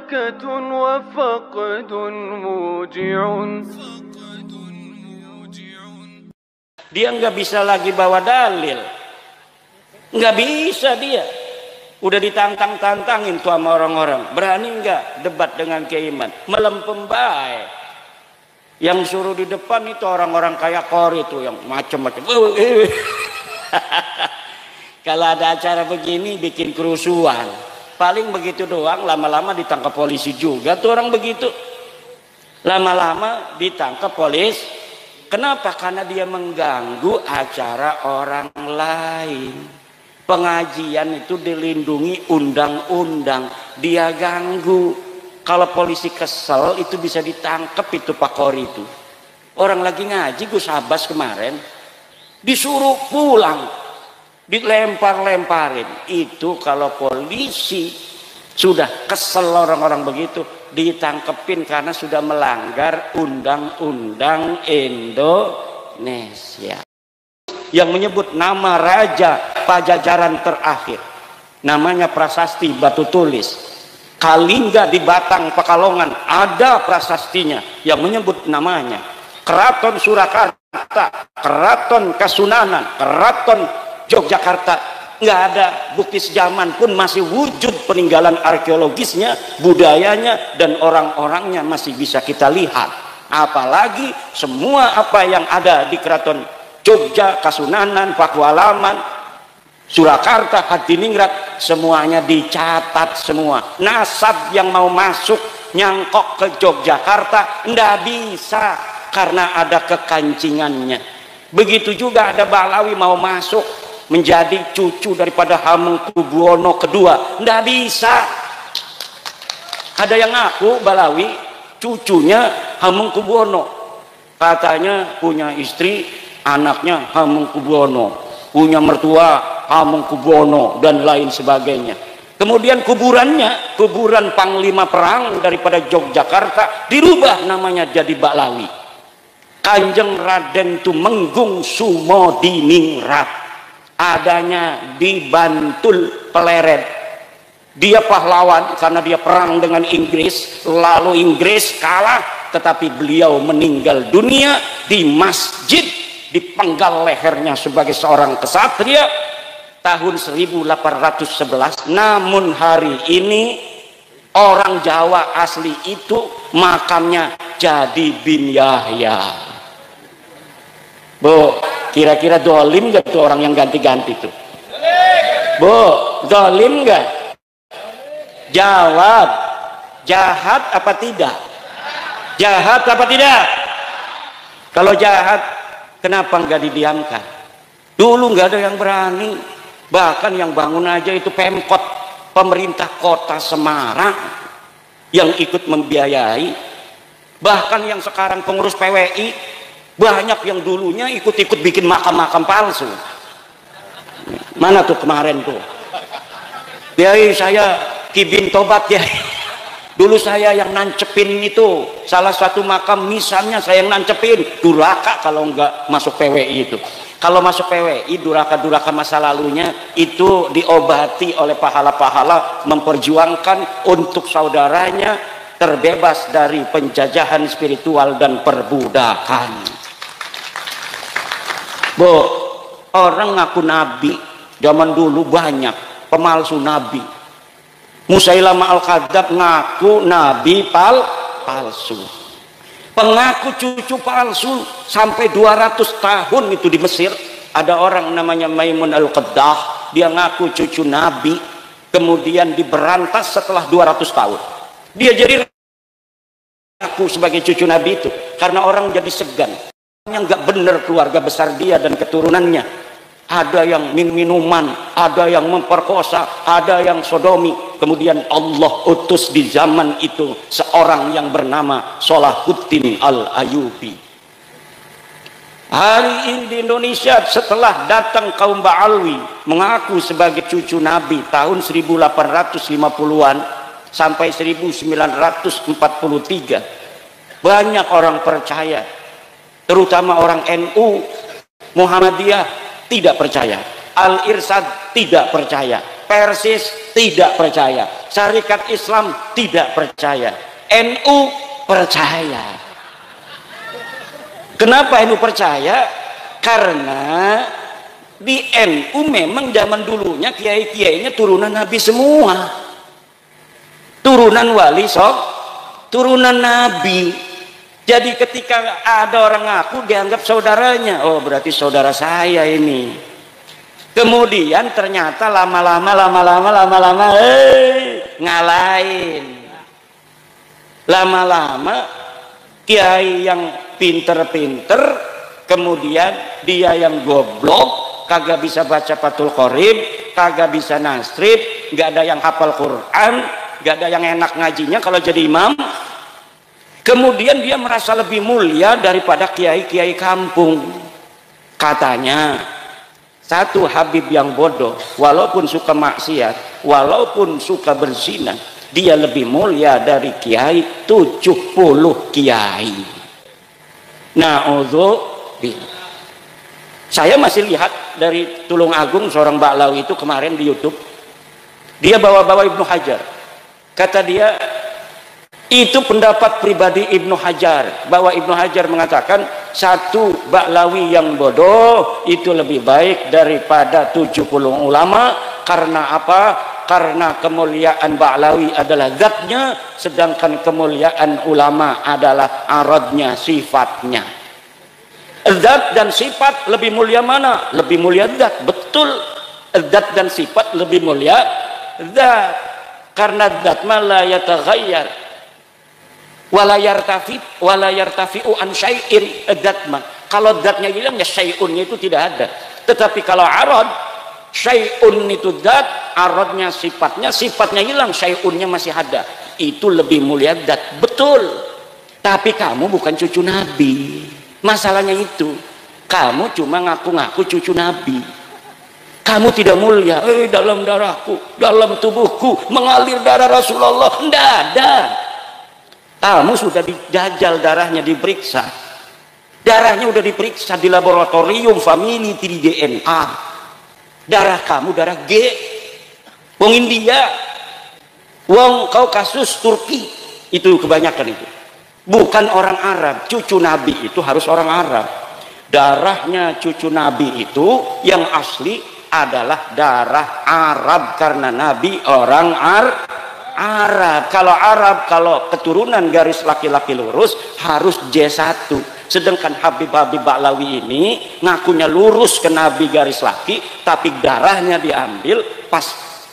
بركة وفقد موجع. Dia nggak bisa lagi bawa dalil, nggak bisa dia. Udah ditantang-tantangin tuh sama orang-orang, berani nggak debat dengan Kiai Iman? Melempem baik. Yang suruh di depan itu orang-orang kayak Kori itu yang macam-macam. Kalau ada acara begini bikin kerusuhan, paling begitu doang, lama-lama ditangkap polisi juga tuh orang begitu. Lama-lama ditangkap polisi. Kenapa? Karena dia mengganggu acara orang lain. Pengajian itu dilindungi undang-undang, dia ganggu. Kalau polisi kesel itu bisa ditangkap itu Pak Kori itu. Orang lagi ngaji Gus Abbas kemarin disuruh pulang, dilempar-lemparin. Itu kalau polisi sudah kesel orang-orang begitu, ditangkepin karena sudah melanggar undang-undang Indonesia. Yang menyebut nama raja Pajajaran terakhir, namanya prasasti batu tulis. Kalingga di Batang Pekalongan ada prasastinya yang menyebut namanya. Keraton Surakarta, Keraton Kasunanan, Keraton Yogyakarta, nggak ada bukti sejaman pun masih wujud peninggalan arkeologisnya, budayanya, dan orang-orangnya masih bisa kita lihat. Apalagi semua apa yang ada di Keraton Jogja, Kasunanan, Pakualaman, Surakarta, Hadiningrat, semuanya dicatat semua. Nasab yang mau masuk nyangkok ke Yogyakarta nggak bisa karena ada kekancingannya. Begitu juga ada Balawi mau masuk menjadi cucu daripada Hamengkubuwono II, nggak bisa. Ada yang ngaku Balawi cucunya Hamengkubuwono, katanya punya istri anaknya Hamengkubuwono, punya mertua Hamengkubuwono dan lain sebagainya. Kemudian kuburannya, kuburan panglima perang daripada Yogyakarta, dirubah namanya jadi Balawi. Kanjeng Raden Tumenggung Sumodiningrat adanya di Bantul Pleret. Dia pahlawan karena dia perang dengan Inggris, lalu Inggris kalah, tetapi beliau meninggal dunia di masjid, dipenggal lehernya sebagai seorang kesatria tahun 1811. Namun hari ini orang Jawa asli itu makamnya jadi bin Yahya. Bu, kira-kira dolim gak tuh orang yang ganti-ganti tuh? Bu, dolim gak? Jawab, jahat apa tidak? Jahat apa tidak? Kalau jahat, kenapa nggak didiamkan? Dulu nggak ada yang berani, bahkan yang bangun aja itu Pemkot, pemerintah kota Semarang yang ikut membiayai. Bahkan yang sekarang pengurus PWI banyak yang dulunya ikut-ikut bikin makam-makam palsu. Mana tuh kemarin tuh? Kiai saya Kibin Tobat ya. Dulu saya yang nancepin itu salah satu makam, misalnya saya yang nancepin. Duraka kalau nggak masuk PWI itu. Kalau masuk PWI, duraka-duraka masa lalunya itu diobati oleh pahala-pahala memperjuangkan untuk saudaranya terbebas dari penjajahan spiritual dan perbudakan. Bu, orang ngaku nabi zaman dulu banyak pemalsu nabi. Musailama Al-Kadzab ngaku nabi palsu. Pengaku cucu palsu sampai 200 tahun itu di Mesir. Ada orang namanya Maimun Al-Qaddah, dia ngaku cucu nabi, kemudian diberantas setelah 200 tahun. Dia jadi ngaku sebagai cucu nabi itu karena orang jadi segan. Yang nggak benar keluarga besar dia dan keturunannya. Ada yang minuman, ada yang memperkosa, ada yang sodomi. Kemudian Allah utus di zaman itu seorang yang bernama Salahuddin Al-Ayyubi. Hari ini di Indonesia setelah datang kaum Ba'alwi mengaku sebagai cucu Nabi tahun 1850-an sampai 1943, banyak orang percaya, terutama orang NU, Muhammadiyah tidak percaya, Al-Irsad tidak percaya, Persis tidak percaya, Syarikat Islam tidak percaya, NU percaya. Kenapa NU percaya? Karena di NU memang zaman dulunya kiai-kiainya turunan Nabi semua, turunan wali turunan Nabi. Jadi ketika ada orang ngaku dianggap saudaranya, oh berarti saudara saya ini. Kemudian ternyata lama-lama ngalahin. Lama-lama kiai yang pinter-pinter, kemudian dia yang goblok, kagak bisa baca Fathul Qorib, kagak bisa nasrib, nggak ada yang hafal Quran, nggak ada yang enak ngajinya kalau jadi imam. Kemudian dia merasa lebih mulia daripada kiai-kiai kampung. Katanya, satu Habib yang bodoh, walaupun suka maksiat, walaupun suka berzina, dia lebih mulia dari kiai 70 kiai. Na'udzubillah. Saya masih lihat dari Tulung Agung, seorang Ba'lawi itu kemarin di YouTube, dia bawa-bawa Ibnu Hajar. Kata dia, itu pendapat pribadi Ibnu Hajar, bahwa Ibnu Hajar mengatakan satu Ba'lawi yang bodoh itu lebih baik daripada 70 ulama. Karena apa? Karena kemuliaan Ba'lawi adalah zatnya, sedangkan kemuliaan ulama adalah aradnya, sifatnya. Zat dan sifat lebih mulia mana? Lebih mulia zat, betul. Zat dan sifat lebih mulia zat, karena zat ma la yataghayyar wala yartafi'u an syai'in. Dzatma, kalau zatnya hilang ya syai'unnya itu tidak ada. Tetapi kalau arad, syai'un itu zat, aradnya sifatnya hilang, syai'unnya masih ada. Itu lebih mulia zat, betul. Tapi kamu bukan cucu Nabi. Masalahnya itu, kamu cuma ngaku-ngaku cucu Nabi. Kamu tidak mulia. Dalam darahku, dalam tubuhku mengalir darah Rasulullah. Tidak ada. Kamu sudah dijajal darahnya, diperiksa. Darahnya udah diperiksa di laboratorium family 3 DNA. Darah kamu darah G. Wong India, wong Kaukasus, Turki, itu kebanyakan itu. Bukan orang Arab. Cucu Nabi itu harus orang Arab. Darahnya cucu Nabi itu yang asli adalah darah Arab, karena Nabi orang Arab. Kalau Arab, kalau keturunan garis laki-laki lurus harus J1. Sedangkan Habib-Habib Ba'lawi ini ngakunya lurus ke Nabi garis laki, tapi darahnya diambil pas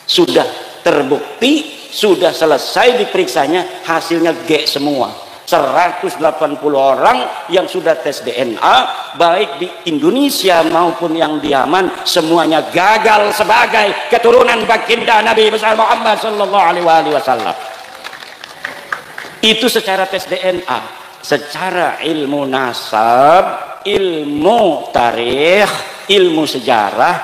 sudah terbukti, sudah selesai diperiksanya, hasilnya G semua. 180 orang yang sudah tes DNA, baik di Indonesia maupun yang di Yaman, semuanya gagal sebagai keturunan baginda Nabi besar Muhammad sallallahu alaihi wasallam. Itu secara tes DNA. Secara ilmu nasab, ilmu tarikh, ilmu sejarah,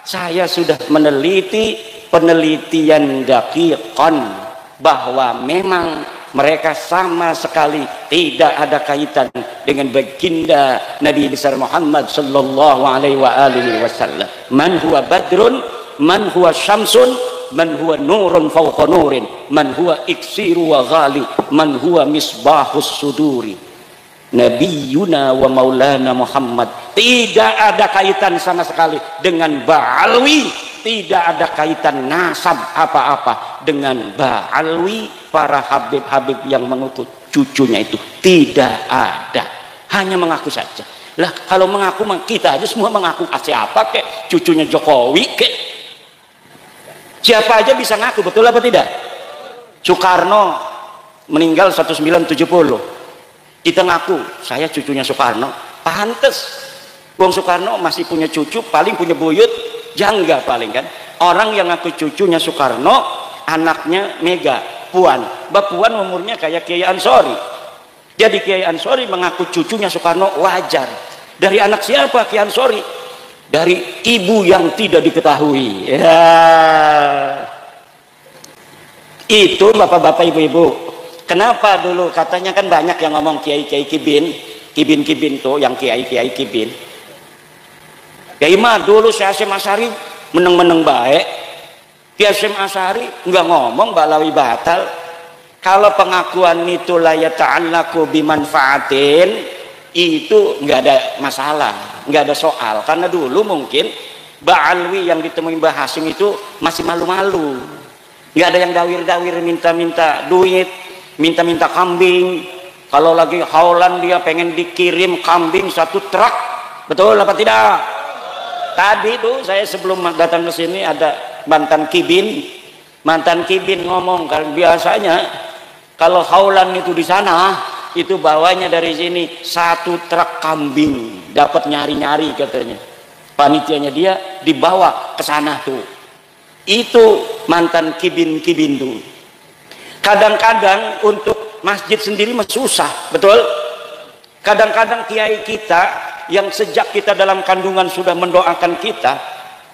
saya sudah meneliti penelitian daqiqan bahwa memang mereka sama sekali tidak ada kaitan dengan baginda Nabi besar Muhammad sallallahu alaihi wasallam. Man huwa badrun, man huwa syamsun, man huwa nurun fawqa nurin, man huwa iksiru wa ghali, man huwa misbahus suduri. Nabiyuna wa maulana Muhammad. Tidak ada kaitan sama sekali dengan Ba'alwi, tidak ada kaitan nasab apa-apa dengan Ba'alwi, para Habib-Habib yang mengutus cucunya itu tidak ada, hanya mengaku saja. Lah kalau mengaku, kita aja semua mengaku. Siapa kek? Cucunya Jokowi kek? Siapa aja bisa ngaku, betul apa tidak? Soekarno meninggal 1970, kita ngaku saya cucunya Soekarno, pantes. Wong Soekarno masih punya cucu, paling punya buyut, jangga paling kan. Orang yang ngaku cucunya Soekarno, anaknya Mega, Puan. Mbak Puan umurnya kayak Kiai Ansori. Jadi Kiai Ansori mengaku cucunya Soekarno, wajar. Dari anak siapa Kiai Ansori? Dari ibu yang tidak diketahui. Ya. Itu bapak-bapak, ibu-ibu. Kenapa dulu katanya kan banyak yang ngomong kiai-kiai kibin tuh, yang kiai-kiai kibin. Kiai mah dulu saya Asy'ari meneng-meneng baik. Ki Hasyim Asy'ari nggak ngomong Ba'lawi batal. Kalau pengakuan itu la yata'allaqu bimanfaatin, itu nggak ada masalah, nggak ada soal. Karena dulu mungkin Ba'alwi yang ditemui Mbah Hasyim itu masih malu-malu, nggak ada yang dawir-dawir minta-minta duit, minta-minta kambing. Kalau lagi haulan dia pengen dikirim kambing 1 truk, betul apa tidak? Tadi tuh saya sebelum datang ke sini ada mantan kibin ngomong, kan biasanya kalau haulan itu di sana itu bawanya dari sini 1 truk kambing, dapat nyari-nyari katanya. Panitianya dia dibawa ke sana tuh. Itu mantan kibin tuh. Kadang-kadang untuk masjid sendiri mah susah, betul? Kadang-kadang kiai kita yang sejak kita dalam kandungan sudah mendoakan kita,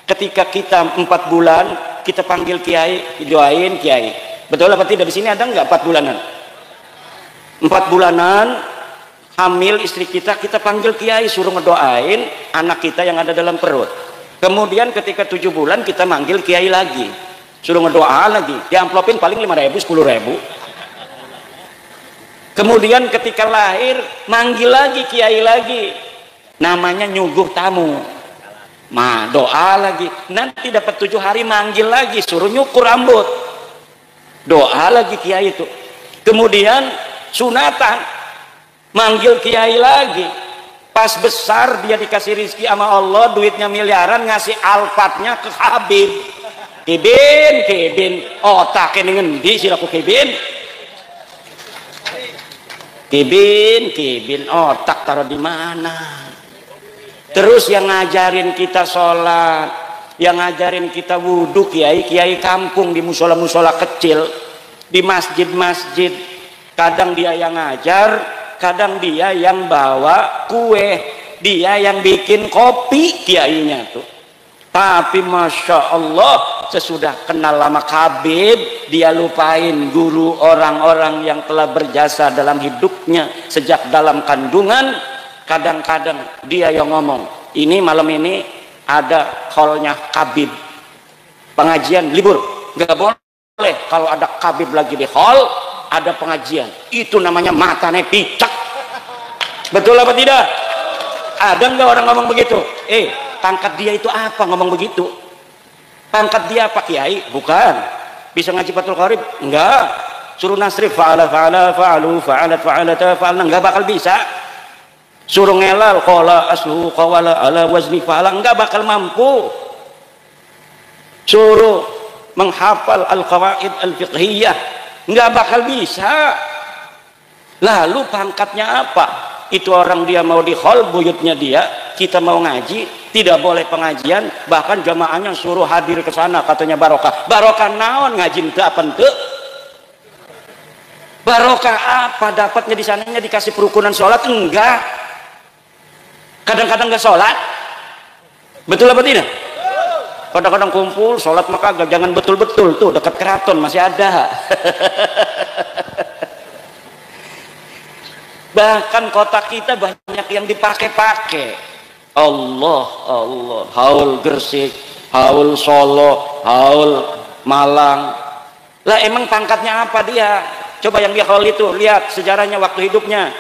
ketika kita 4 bulan kita panggil kiai, doain kiai. Betul apa tidak? Di sini ada nggak 4 bulanan? 4 bulanan hamil istri kita panggil kiai, suruh ngedoain anak kita yang ada dalam perut. Kemudian ketika 7 bulan kita manggil kiai lagi, suruh ngedoa lagi, diamplopin paling 5.000 10.000. Kemudian ketika lahir manggil lagi kiai lagi, namanya nyuguh tamu, doa lagi. Nanti dapat 7 hari manggil lagi, suruh nyukur rambut, doa lagi kiai itu. Kemudian sunatan manggil kiai lagi, pas besar dia dikasih rizki sama Allah, duitnya miliaran, ngasih alfatnya ke Habib. Kibin otaknya ngendi sih aku kibin otak taruh di mana? Terus yang ngajarin kita sholat, yang ngajarin kita wudhu kiai kampung di musola kecil, di masjid. Kadang dia yang ngajar, kadang dia yang bawa kue, dia yang bikin kopi kiainya tuh. Tapi Masya Allah, sesudah kenal lama Habib, dia lupain guru orang-orang yang telah berjasa dalam hidupnya sejak dalam kandungan. Kadang-kadang dia yang ngomong, ini malam ini ada call-nya Habib, pengajian libur, nggak boleh kalau ada Habib lagi di hall, ada pengajian, itu namanya matanya picak. Betul apa tidak? Ada nggak orang ngomong begitu? Pangkat dia itu apa ngomong begitu? Pangkat dia apa kiai? Bukan. Bisa ngaji Fathul Qarib? Enggak. Suruh nasrif fa'alu fa'alna, enggak bakal bisa. Suruh ngelal qala aslu qawala ala wazni fa'ala, enggak bakal mampu. Suruh menghafal al-qawaid al-fiqhiyah, enggak bakal bisa. Lalu pangkatnya apa? Itu orang dia mau di hall buyutnya dia, kita mau ngaji, tidak boleh pengajian, bahkan jamaahnya suruh hadir ke sana, katanya barokah. Barokah naon ngaji teu apa teu? Barokah apa dapatnya di sananya? Dikasih perukunan sholat? Enggak. Kadang-kadang enggak sholat. Betul apa tidak? Kadang-kadang kumpul sholat maka agak, jangan betul-betul tuh dekat keraton masih ada. Bahkan kota kita banyak yang dipakai-pakai. Allah, haul Gresik, haul Solo, haul Malang. Lah emang pangkatnya apa dia? Coba yang dia haul itu, lihat sejarahnya waktu hidupnya.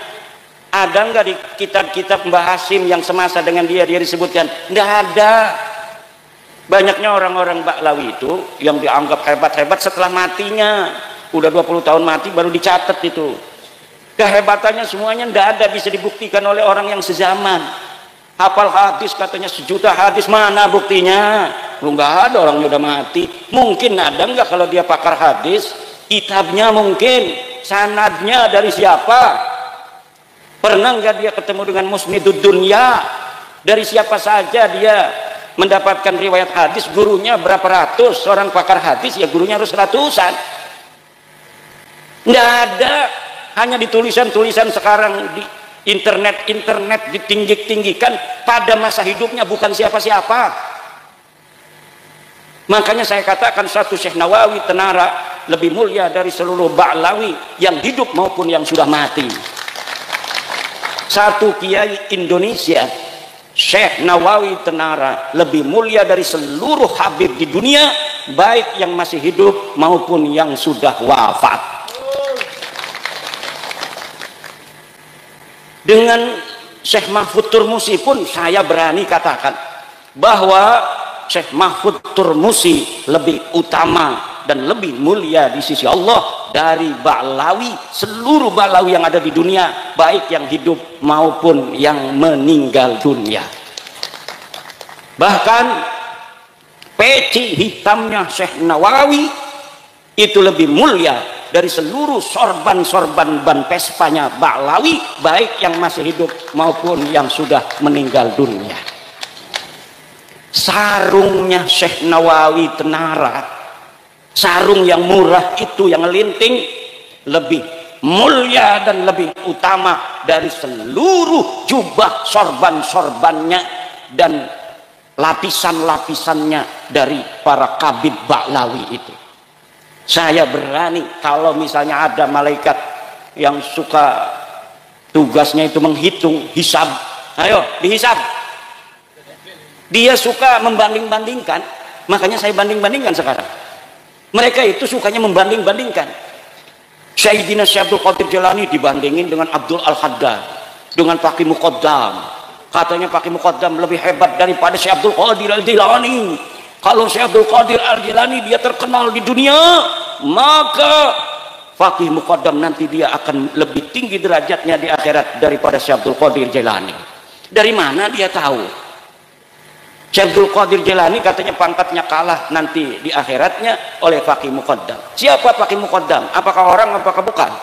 Ada nggak di kitab-kitab Mbah Hasyim yang semasa dengan dia disebutkan? Nggak ada. Banyaknya orang-orang Ba'lawi itu yang dianggap hebat-hebat setelah matinya. Udah 20 tahun mati baru dicatat itu. Kehebatannya semuanya nggak ada bisa dibuktikan oleh orang yang sezaman. Hafal hadis katanya 1 juta hadis, mana buktinya? Lu nggak ada, orangnya udah mati. Mungkin ada nggak kalau dia pakar hadis? Kitabnya mungkin, sanadnya dari siapa? Pernah nggak dia ketemu dengan musnidud dunya? Dari siapa saja dia mendapatkan riwayat hadis? Gurunya berapa ratus? Orang pakar hadis ya gurunya harus ratusan. Nggak ada. Hanya di tulisan-tulisan sekarang di internet ditinggi-tinggikan, pada masa hidupnya bukan siapa-siapa. Makanya saya katakan satu Syekh Nawawi Tenara lebih mulia dari seluruh Ba'lawi yang hidup maupun yang sudah mati. Satu kiai Indonesia, Syekh Nawawi Tenara, lebih mulia dari seluruh Habib di dunia baik yang masih hidup maupun yang sudah wafat. Dengan Syekh Mahfud Turmusi pun saya berani katakan bahwa Syekh Mahfud Turmusi lebih utama dan lebih mulia di sisi Allah dari Ba'lawi, seluruh Ba'lawi yang ada di dunia, baik yang hidup maupun yang meninggal dunia. Bahkan peci hitamnya Syekh Nawawi itu lebih mulia dari seluruh sorban-sorban ban Vespanya Ba'lawi, baik yang masih hidup maupun yang sudah meninggal dunia. Sarungnya Syekh Nawawi Tenara, sarung yang murah itu, yang linting, lebih mulia dan lebih utama dari seluruh jubah sorban-sorbannya dan lapisan-lapisannya dari para kabid Ba'lawi itu. Saya berani kalau misalnya ada malaikat yang suka tugasnya itu menghitung, hisab, ayo dihisab. Dia suka membanding-bandingkan, makanya saya banding-bandingkan sekarang. Mereka itu sukanya membanding-bandingkan. Sayyidina Syekh Abdul Qadir Jilani dibandingin dengan Abdul Al-Haddad, dengan Faqih Muqaddam. Katanya Faqih Muqaddam lebih hebat daripada Syekh Abdul Qadir Al-Jilani. Kalau Syekh Abdul Qadir Al-Jilani dia terkenal di dunia, maka Faqih Muqaddam nanti dia akan lebih tinggi derajatnya di akhirat daripada Syekh Abdul Qadir Jilani. Dari mana dia tahu? Syekh Abdul Qadir Jilani katanya pangkatnya kalah nanti di akhiratnya oleh Faqih Muqaddam. Siapa Faqih Muqaddam? Apakah orang, apakah bukan?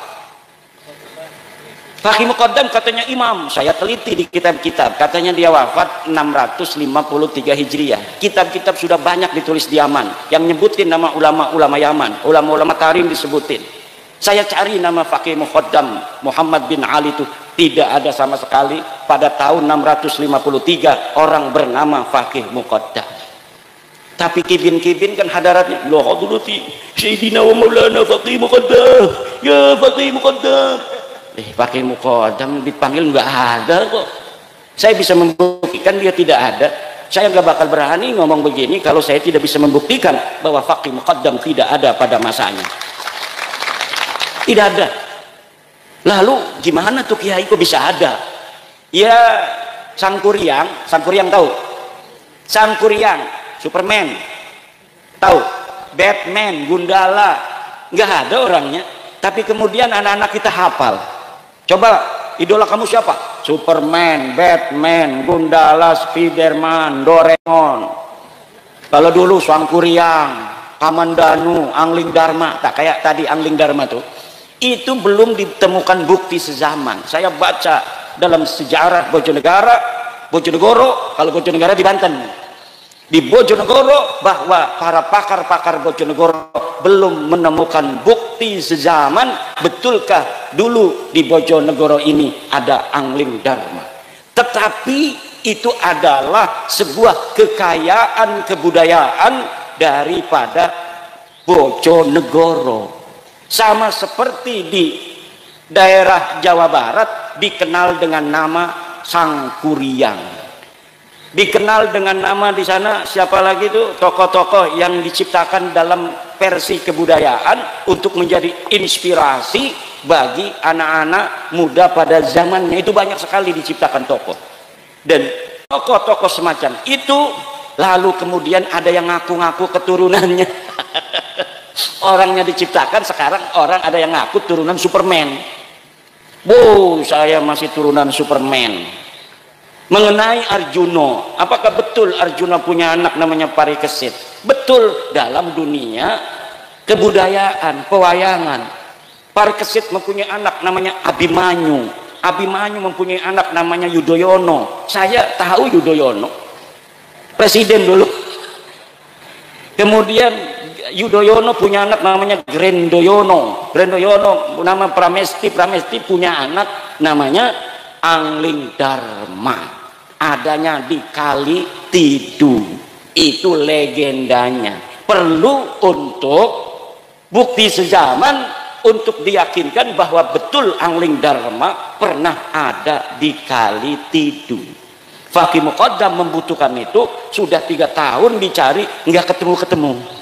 Faqih Muqaddam katanya imam. Saya teliti di kitab-kitab, katanya dia wafat 653 Hijriah. Kitab-kitab sudah banyak ditulis di Yaman yang nyebutin nama ulama-ulama Yaman, ulama-ulama Tarim disebutin. Saya cari nama Faqih Muqaddam Muhammad bin Ali itu tidak ada sama sekali. Pada tahun 653 orang bernama Faqih Muqaddam. Tapi kibin-kibin kan hadaratnya, la hadrati Sayyidina wa Maulana Faqih Muqaddam, ya Faqih Muqaddam. Faqih Muqaddam dipanggil nggak ada kok. Saya bisa membuktikan dia tidak ada. Saya nggak bakal berani ngomong begini kalau saya tidak bisa membuktikan bahwa Faqih Muqaddam tidak ada pada masanya. Tidak ada. Lalu gimana tuh kiai kok bisa ada? Ya Sangkuriang tahu? Sangkuriang, Superman, tahu? Batman, Gundala, nggak ada orangnya. Tapi kemudian anak-anak kita hafal. Coba idola kamu siapa? Superman, Batman, Gundala, Spiderman, Doraemon. Kalau dulu Sangkuriang, Kamandanu, Angling Dharma, tak kayak tadi Angling Dharma tuh. Itu belum ditemukan bukti sezaman. Saya baca dalam sejarah Bojonegoro, kalau Bojonegoro di Banten, di Bojonegoro, bahwa para pakar-pakar Bojonegoro belum menemukan bukti sezaman. Betulkah dulu di Bojonegoro ini ada Angling Dharma? Tetapi itu adalah sebuah kekayaan kebudayaan daripada Bojonegoro. Sama seperti di daerah Jawa Barat dikenal dengan nama Sangkuriang, dikenal dengan nama di sana siapa lagi itu tokoh-tokoh yang diciptakan dalam versi kebudayaan untuk menjadi inspirasi bagi anak-anak muda pada zamannya. Itu banyak sekali diciptakan tokoh, dan tokoh-tokoh semacam itu lalu kemudian ada yang ngaku-ngaku keturunannya. Orangnya diciptakan, sekarang orang ada yang ngaku turunan Superman. Saya masih turunan Superman. Mengenai Arjuna, apakah betul Arjuna punya anak namanya Parikesit? Betul, dalam dunia kebudayaan, pewayangan, Parikesit mempunyai anak namanya Abimanyu. Abimanyu mempunyai anak namanya Yudhoyono. Saya tahu Yudhoyono, presiden dulu. Kemudian Yudhoyono punya anak namanya Grendoyono. Grendoyono nama Pramesti. Pramesti punya anak namanya Angling Dharma. Adanya di Kali Tidu. Itu legendanya. Perlu untuk bukti sezaman untuk diyakinkan bahwa betul Angling Dharma pernah ada di Kali Tidu. Faqih Muqaddam membutuhkan itu sudah 3 tahun dicari, nggak ketemu-ketemu.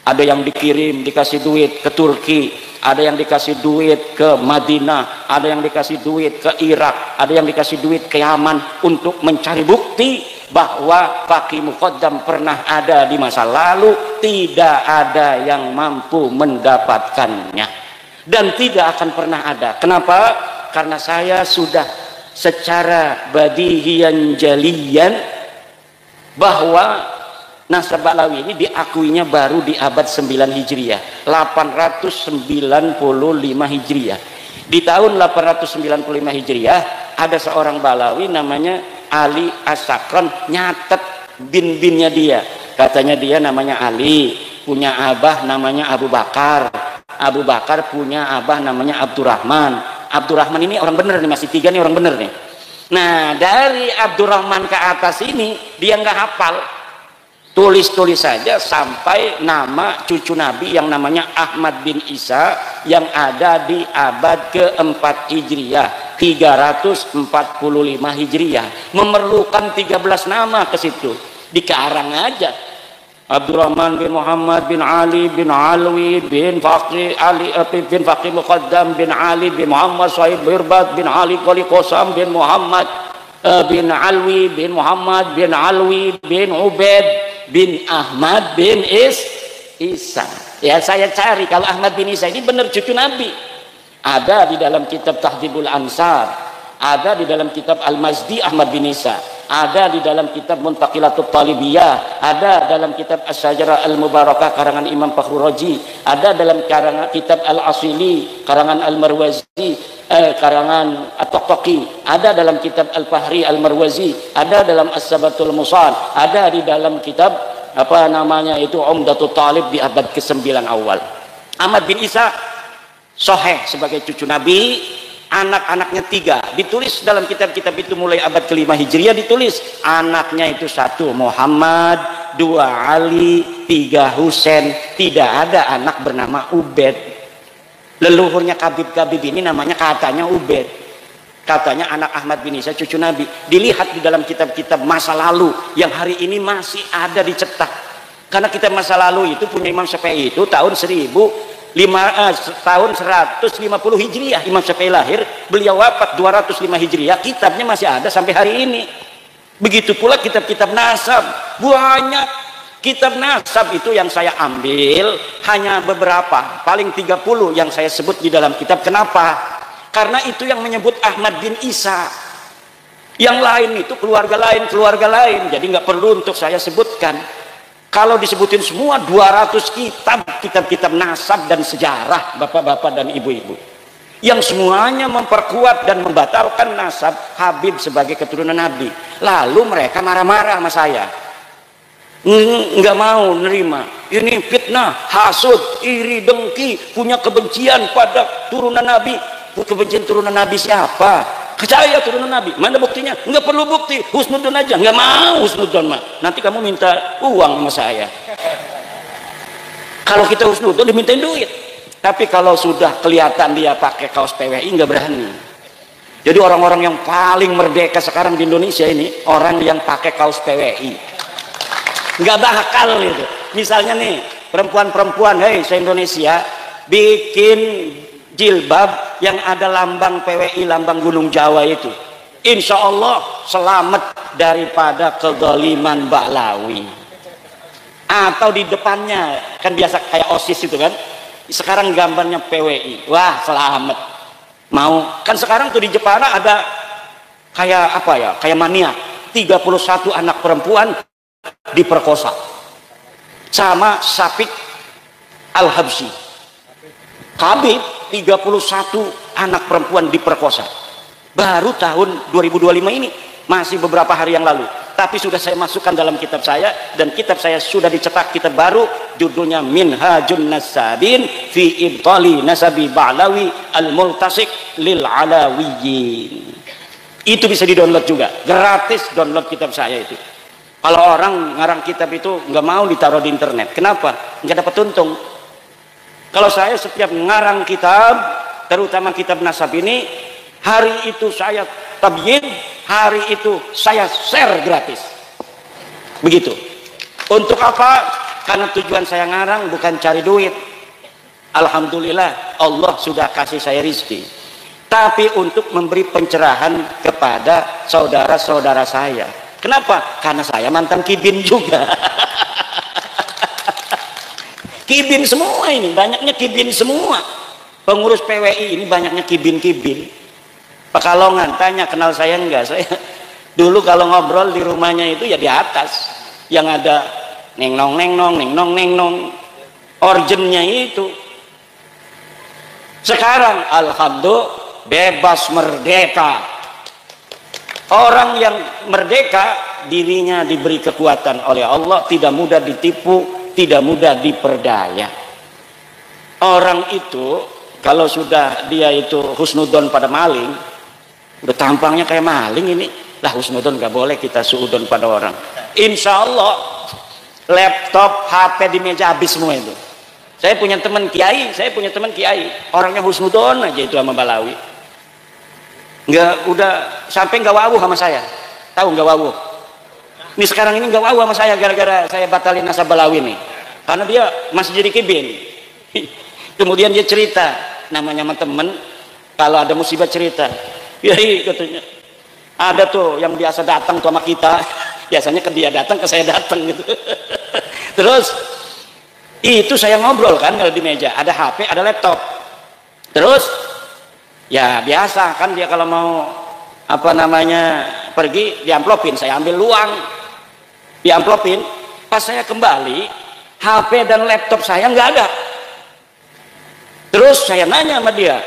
Ada yang dikirim, dikasih duit ke Turki, ada yang dikasih duit ke Madinah, ada yang dikasih duit ke Irak, ada yang dikasih duit ke Yaman untuk mencari bukti bahwa Faqih Muqaddam pernah ada di masa lalu. Tidak ada yang mampu mendapatkannya dan tidak akan pernah ada. Kenapa? Karena saya sudah secara badihiyan jaliyan bahwa nasab Ba'lawi ini diakuinya baru di abad 9 Hijriah, 895 Hijriah. Di tahun 895 Hijriah ada seorang Ba'lawi namanya Ali As-Sakran, nyatet bin-binnya dia. Katanya dia namanya Ali, punya abah namanya Abu Bakar. Abu Bakar punya abah namanya Abdurrahman. Abdurrahman ini orang bener nih, masih 3 nih orang bener nih. Nah, dari Abdurrahman ke atas ini dia nggak hafal. Tulis-tulis saja sampai nama cucu Nabi yang namanya Ahmad bin Isa yang ada di abad keempat Hijriah, 345 Hijriah. Memerlukan 13 nama ke situ. Dikarang aja. Abdurrahman bin Muhammad bin Ali bin Alwi bin Faqih Ali bin Faqih Muqaddam bin Ali bin Muhammad Sahib Birbat bin Ali Qali Qasam bin Muhammad bin Alwi bin Muhammad bin Alwi bin Ubaid bin Ahmad bin Isa. Ya, saya cari kalau Ahmad bin Isa ini benar cucu Nabi. Ada di dalam kitab Tahdhibul Ansar, ada di dalam kitab Al-Mazdi Ahmad bin Isa, ada di dalam kitab Muntaqilatut Talibiyah, ada dalam kitab As-Sajarah Al-Mubarakah karangan Imam Fakhrur Razi, ada dalam karangan kitab Al-Asili karangan Al-Marwazi, karangan At-Taqi, ada dalam kitab Al-Fahri Al-Marwazi, ada dalam As-Sabatul Musal, ada di dalam kitab apa namanya itu Umdatul Talib di abad ke-9 awal. Ahmad bin Isa sahih sebagai cucu Nabi. Anak-anaknya 3 ditulis dalam kitab-kitab itu mulai abad ke-5 Hijriah. Ditulis anaknya itu 1 Muhammad, 2 Ali, 3 Husain. Tidak ada anak bernama Ubaid. Leluhurnya Kabib-Kabib ini namanya katanya Ubaid, katanya anak Ahmad bin Isa cucu Nabi. Dilihat di dalam kitab-kitab masa lalu yang hari ini masih ada dicetak, karena kitab masa lalu itu punya Imam Syafi'i itu tahun 150 Hijriah Imam Syafi'i lahir, beliau wafat 205 Hijriah, kitabnya masih ada sampai hari ini. Begitu pula kitab-kitab nasab, banyak kitab nasab itu yang saya ambil hanya beberapa, paling 30 yang saya sebut di dalam kitab. Kenapa? Karena itu yang menyebut Ahmad bin Isa, yang lain itu keluarga lain, jadi nggak perlu untuk saya sebutkan. Kalau disebutin semua 200 kitab nasab dan sejarah bapak-bapak dan ibu-ibu yang semuanya memperkuat dan membatalkan nasab Habib sebagai keturunan Nabi. Lalu mereka marah-marah sama saya, nggak mau nerima, ini fitnah, hasud, iri, dengki, punya kebencian pada turunan Nabi. Kebencian turunan Nabi siapa? Saya turunan Nabi, mana buktinya? Nggak perlu bukti, husnudzon aja. Nggak mau husnudzon mah, nanti kamu minta uang sama saya. Kalau kita husnudzon dimintain duit, tapi kalau sudah kelihatan dia pakai kaos PWI nggak berani. Jadi orang-orang yang paling merdeka sekarang di Indonesia ini orang yang pakai kaos PWI, nggak bakal gitu. Misalnya nih perempuan-perempuan, hei se-Indonesia bikin jilbab yang ada lambang PWI, lambang Gunung Jawa itu, insya Allah selamat daripada kezaliman Ba'lawi. Atau di depannya kan biasa kayak OSIS itu kan, sekarang gambarnya PWI, wah selamat. Mau kan sekarang tuh di Jepara ada kayak apa ya, kayak mania 31 anak perempuan diperkosa sama Syafiq Al-Habsyi. Habib 31 anak perempuan diperkosa baru tahun 2025 ini, masih beberapa hari yang lalu. Tapi sudah saya masukkan dalam kitab saya, dan kitab saya sudah dicetak, kitab baru, judulnya Minhajun Nasabin fi Ibtali Nasabi Ba'lawi Al-Multasik Lil Alawiyyin. Itu bisa di-download juga, gratis download kitab saya itu. Kalau orang ngarang kitab itu nggak mau ditaruh di internet, kenapa? Nggak dapat untung. Kalau saya setiap ngarang kitab, terutama kitab nasab ini, hari itu saya tabyin, hari itu saya share gratis. Begitu. Untuk apa? Karena tujuan saya ngarang bukan cari duit. Alhamdulillah Allah sudah kasih saya rizki. Tapi untuk memberi pencerahan kepada saudara-saudara saya. Kenapa? Karena saya mantan kibin juga. Kibin semua ini, banyaknya kibin semua. Pengurus PWI ini banyaknya kibin-kibin. Pekalongan, tanya kenal saya enggak? Saya dulu kalau ngobrol di rumahnya itu ya di atas. Yang ada neng-nong, neng-nong, neng-nong, neng-nong. Orjennya itu. Sekarang, alhamdulillah, bebas merdeka. Orang yang merdeka, dirinya diberi kekuatan oleh Allah, tidak mudah ditipu, tidak mudah diperdaya. Orang itu kalau sudah dia itu husnudon pada maling, udah tampangnya kayak maling ini, lah husnudon gak boleh kita suudon pada orang. Insya Allah laptop, HP di meja habis semua itu. Saya punya teman kiai, orangnya husnudon aja itu sama Balawi. Nggak, udah sampai nggak wawuh sama saya. Tahu nggak wawuh? Ini sekarang ini nggak wawuh sama saya gara-gara saya batalin nasab Balawi nih. Karena dia masih jadi kibin. Kemudian dia cerita, namanya sama temen, kalau ada musibah cerita. Kiai katanya, ada tuh yang biasa datang tuh sama kita, biasanya ke dia datang, ke saya datang gitu. Terus itu saya ngobrol kan kalau di meja, ada HP, ada laptop. Terus ya biasa kan dia kalau mau apa namanya pergi diamplopin, saya ambil uang, diamplopin. Pas saya kembali, HP dan laptop saya nggak ada. Terus saya nanya sama dia,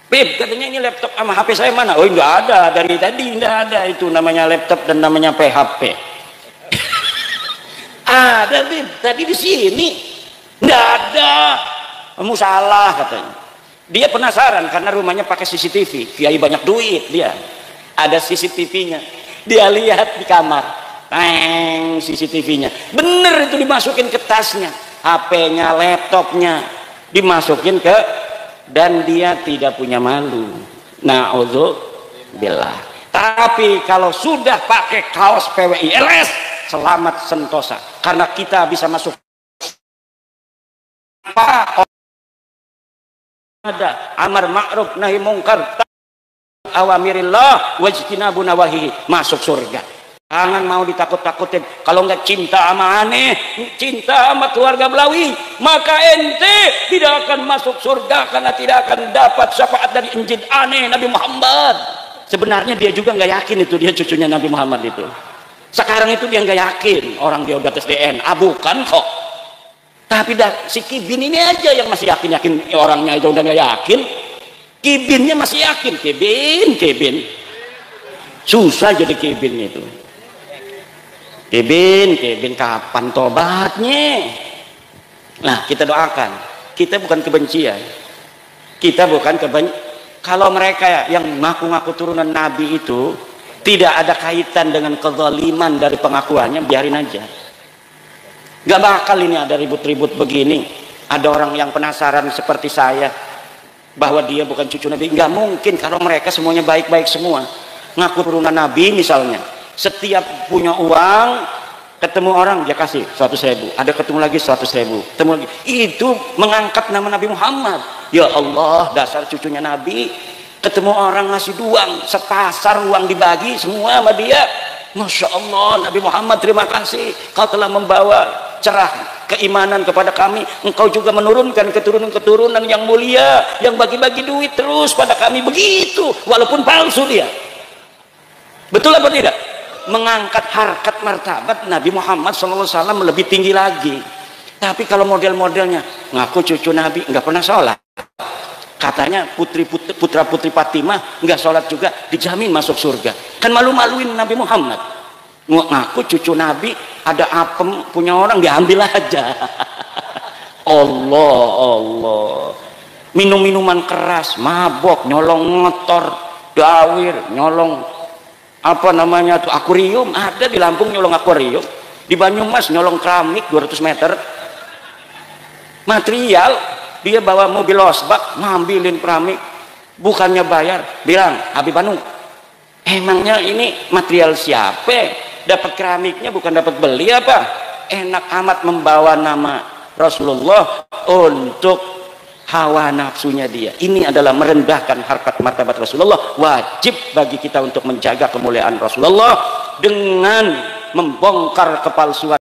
Beb, katanya ini laptop sama HP saya mana? Oh nggak ada, dari tadi nggak ada itu namanya laptop dan namanya PHP. Ada Beb, tadi di sini nggak ada. Kamu salah katanya. Dia penasaran karena rumahnya pakai CCTV. Kiai banyak duit dia. Ada CCTV-nya. Dia lihat di kamar. Teng CCTV-nya. Bener itu dimasukin ke tasnya. HP-nya, laptopnya dimasukin ke, dan dia tidak punya malu. Na'udzubillah. Tapi kalau sudah pakai kaos PWI LS, selamat sentosa. Karena kita bisa masuk ada amar ma'ruf nahi mungkar awamirillah wajtinabu nawahihi, masuk surga. Jangan mau ditakut-takutin. Kalau nggak cinta sama aneh, cinta sama keluarga Balawi, maka ente tidak akan masuk surga karena tidak akan dapat syafaat dari Injil aneh Nabi Muhammad. Sebenarnya dia juga nggak yakin itu dia cucunya Nabi Muhammad itu. Sekarang itu dia nggak yakin orang dia udah tes DNA, bukan kok. Tapi si kibin ini aja yang masih yakin orangnya aja udah nggak yakin, kibinnya masih yakin. Kibin susah jadi kibin itu. Kibin kapan tobatnya? Nah kita doakan, kita bukan kebencian, kalau mereka yang ngaku-ngaku turunan Nabi itu tidak ada kaitan dengan kezaliman dari pengakuannya, biarin aja. Gak bakal ini ada ribut-ribut begini. Ada orang yang penasaran seperti saya bahwa dia bukan cucu Nabi. Gak mungkin kalau mereka semuanya baik-baik semua. Ngaku turunan Nabi misalnya, setiap punya uang ketemu orang dia kasih 100.000, ada ketemu lagi 100.000, ketemu lagi. Itu mengangkat nama Nabi Muhammad. Ya Allah, dasar cucunya Nabi. Ketemu orang ngasih uang, sepasar uang dibagi semua sama dia. Masya Allah, Nabi Muhammad terima kasih, kau telah membawa cerah keimanan kepada kami. Engkau juga menurunkan keturunan-keturunan yang mulia, yang bagi-bagi duit terus pada kami. Begitu, walaupun palsu dia. Betul apa tidak? Mengangkat harkat martabat Nabi Muhammad SAW lebih tinggi lagi. Tapi kalau model-modelnya ngaku cucu Nabi, nggak pernah sholat, katanya putra-putri Fatimah nggak sholat juga, dijamin masuk surga. Kan malu-maluin Nabi Muhammad. Ngaku cucu Nabi, ada apem punya orang diambil aja. Allah. Minum-minuman keras, mabok, nyolong motor, dawir, nyolong apa namanya tuh akuarium. Ada di Lampung nyolong akuarium, di Banyumas nyolong keramik 200 meter. Material, dia bawa mobil losbak ngambilin keramik, bukannya bayar, bilang Habib Banu, emangnya ini material siapa? Dapat keramiknya bukan dapat beli apa? enak amat membawa nama Rasulullah untuk hawa nafsunya dia. Ini adalah merendahkan harkat martabat Rasulullah. Wajib bagi kita untuk menjaga kemuliaan Rasulullah dengan membongkar kepalsuan